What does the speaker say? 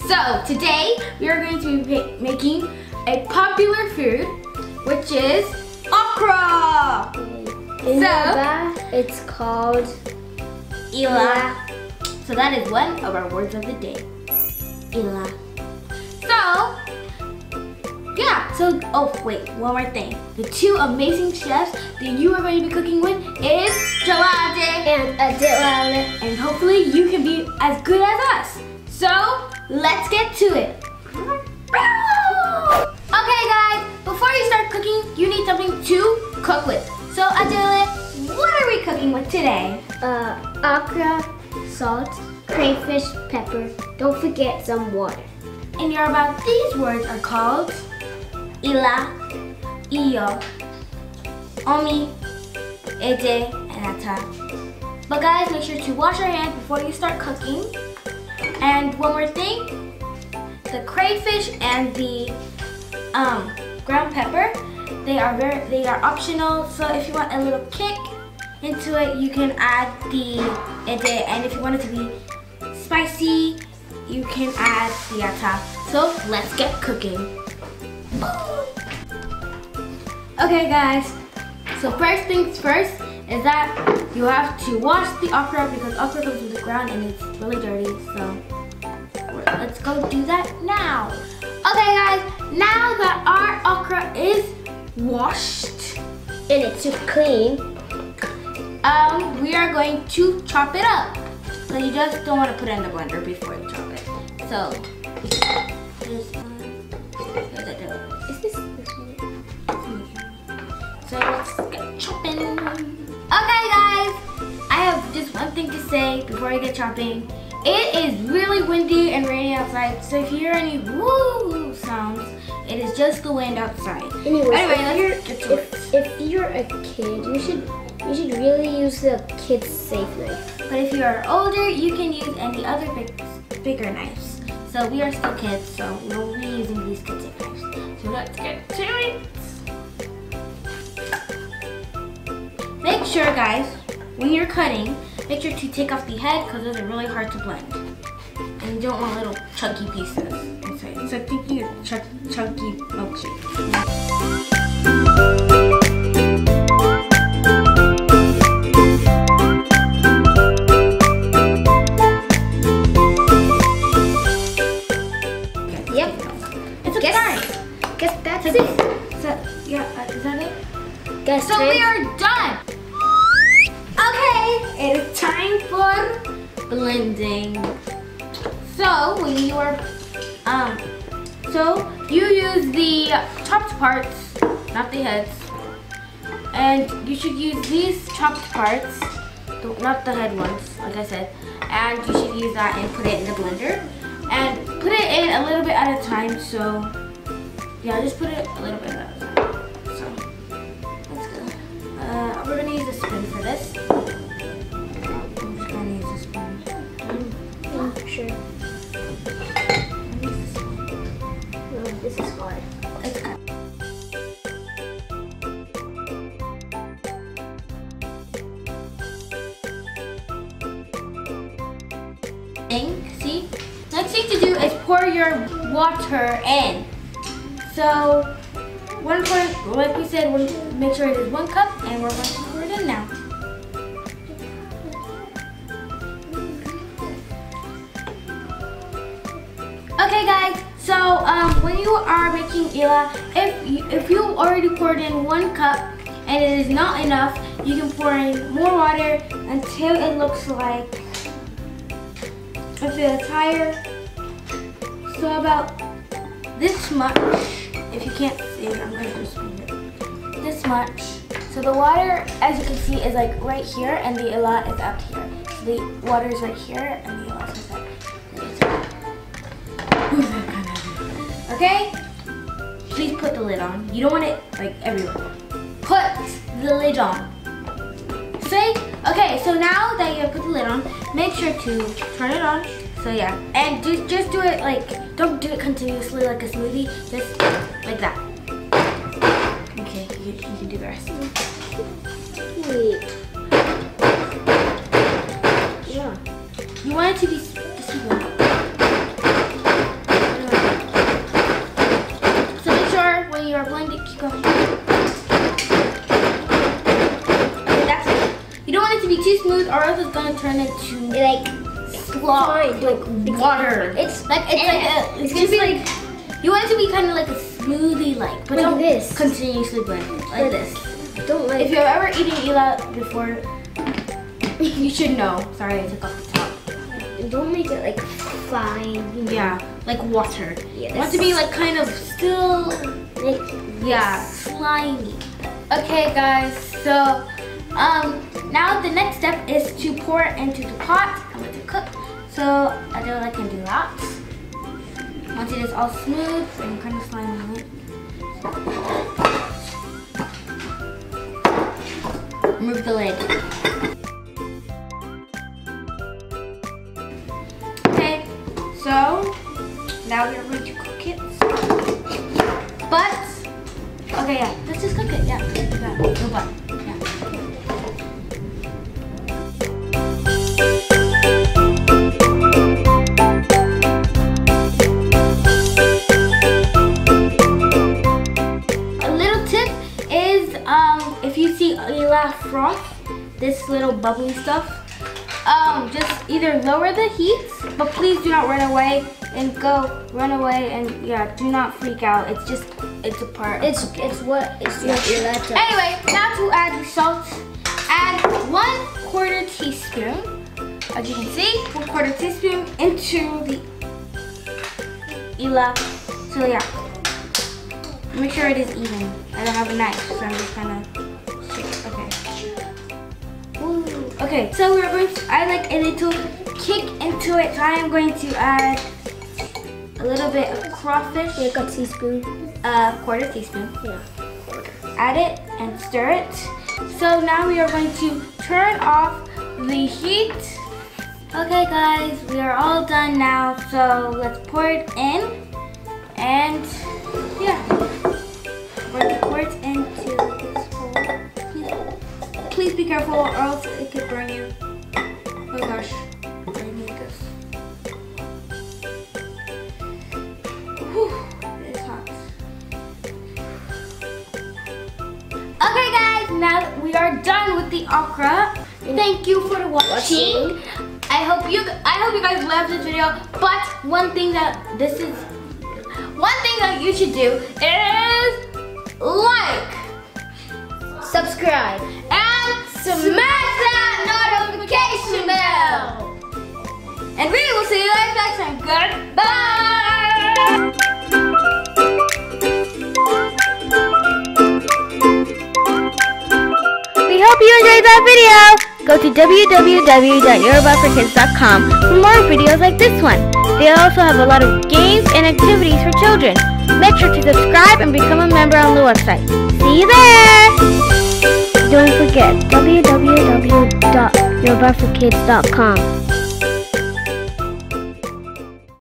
So today we are going to be making a popular food, which is okra. In Yoruba, it's called Ilá. So that is one of our words of the day. Ilá. Oh wait, one more thing. The two amazing chefs that you are going to be cooking with is Jolaade and Adewale. And hopefully you can be as good as us. So let's get to it. Okay guys, before you start cooking, you need something to cook with. So Adewale, what are we cooking with today? Okra, salt, crayfish, pepper. Don't forget some water. In Yoruba, these words are called Ilá, Iyo, Omi, Ede, and Ata. But guys, make sure to wash your hands before you start cooking. And one more thing, the crayfish and the ground pepper, they are optional. So if you want a little kick into it, you can add the Ede, and if you want it to be spicy, you can add the Ata. So let's get cooking. Okay guys, so first things first is that you have to wash the okra because okra comes from the ground and it's really dirty. So let's go do that now. Okay guys, now that our okra is washed and it's clean, we are going to chop it up. So you just don't want to put it in the blender before you chop it. So this one. Is this one? So let's get chopping. Okay guys, I have just one thing to say before I get chopping. It is really windy and rainy outside, so if you hear any woo sounds, it is just the wind outside. Anyway, if you're a kid, you should really use the Kidz safe knife. But if you are older, you can use any other bigger knives. So we are still kids, so we'll be using these Kidz safe knives. So let's get to it. Make sure guys, when you're cutting, make sure to take off the head because those are really hard to blend. And you don't want little chunky pieces inside. It's like thinking of chunky milkshake. Yep. It's okay. Guess that's it. So, yeah, is that it? Guess so we are done. Okay, it is time for blending. So when you are, so you use the chopped parts, not the heads, and you should use these chopped parts, not the head ones, like I said, and you should use that and put it in the blender, and put it in a little bit at a time. So yeah, just put it a little bit at a time. So let's go. We're gonna use a spoon for this. I'm just gonna use a spoon. Sure. No, this is hard. It's cut. See? Next thing to do is pour your water in. So, like we said, make sure it is 1 cup, and we're going to pour it in now. Okay guys, so when you are making Ilá, if you already poured in 1 cup and it is not enough, you can pour in more water until it looks like the entire, so about this much. If you can't see, I'm going to just move it. This much. So the water, as you can see, is like right here, and the Ilá is out here. So the water is right here, and the Ilá is out here. Okay? Please put the lid on. You don't want it like everywhere. Put the lid on. See? Okay, so now that you have put the lid on, make sure to turn it on. So yeah, and just do it like, don't do it continuously like a smoothie, just like that. Okay, you can do the rest. Wait. Yeah. You want it to be this one. like water. It's gonna be like you want it to be kind of like a smoothie like, but like don't this. continuously blend it like this. Don't like. If you've ever eaten ila before, you should know. Sorry, I took off the top. Don't make it like fine. You know? Yeah, like water. Yes. You want it to be like kind of still, Like slimy. Okay, guys. So, now the next step is to pour it into the pot. I'm going to cook. So Adewale can do that. Once it is all smooth and kind of slimy, remove the lid. Okay, so now we're going to cook it. But okay, yeah, let's just cook it. Yeah, no but. Yeah. If you see ila froth, this little bubbly stuff, just either lower the heat, but please do not run away and run away and yeah, do not freak out. It's just, it's a part. it's what ila does. Anyway, now to add the salt. Add 1/4 teaspoon. As you can see, 1/4 teaspoon into the ila. So yeah, make sure it is even. I don't have a knife, so I'm just kind of. Okay. Ooh. Okay, so we're going to add like a little kick into it. So I am going to add a little bit of crawfish. Like a teaspoon. 1/4 teaspoon. Yeah. Add it and stir it. So now we are going to turn off the heat. Okay, guys, we are all done now. So let's pour it in, and yeah, we're going to pour it into this bowl. Please be careful or else it could burn you. Oh gosh, I need this. Whew, it's hot. Okay guys, now that we are done with the okra. Thank you for watching. I hope you guys loved this video. But one thing that you should do is like, Subscribe. and smash that notification bell. And we will see you guys next time. Goodbye. We hope you enjoyed that video. Go to www.yorubaforkidz.com for more videos like this one. They also have a lot of games and activities for children. Make sure to subscribe and become a member on the website. See you there! Don't forget www.yorubaforkidz.com.